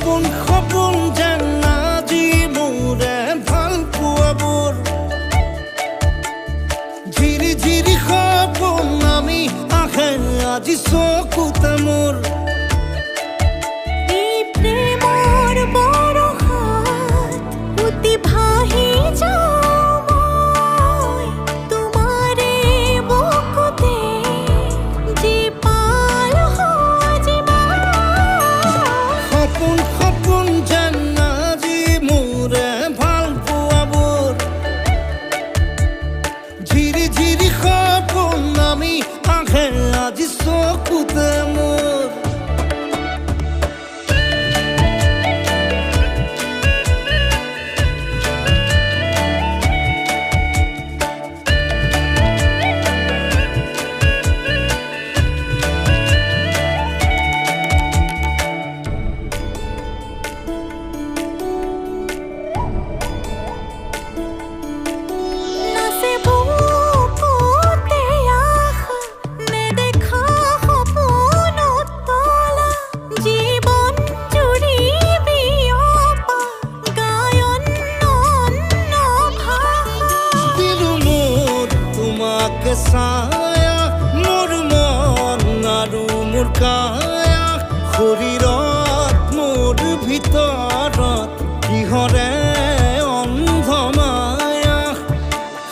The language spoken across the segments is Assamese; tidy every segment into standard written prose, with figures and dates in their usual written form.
সপোন সপোন যেন আজি মোৰে ভাল পোৱাবোৰ ঝিৰি ঝিৰি সপোন আমি আহে আজি চকুতে মোৰ আজি চকুতে মোৰ ছায়া মোৰ মন আৰু মোৰ কায়া শৰীৰত মোৰ ভিতৰত কিহৰে অন্ধ মায়া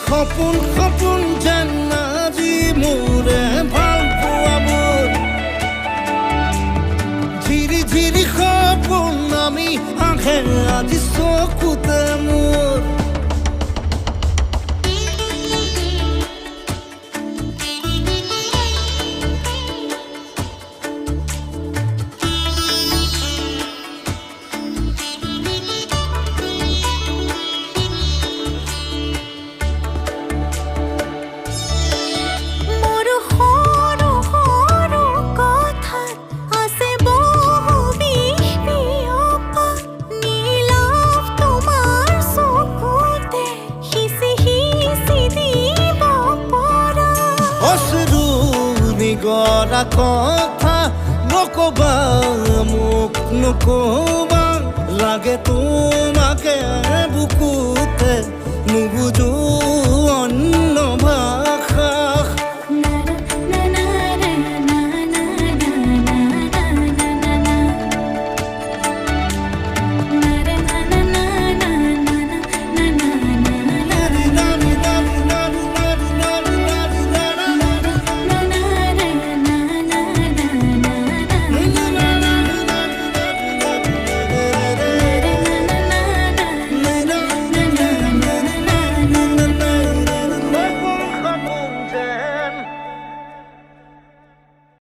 সপোন সপোন যেন আজি মোৰে ভাল পোৱাবোৰ ঝিৰি ঝিৰি সপোন আমি আহে আজি চকুতে মোৰ গড়া কথা নকবা মোক নকবা লাগে তোমাকে বুকুতে নুবুজো অন্য ভাষা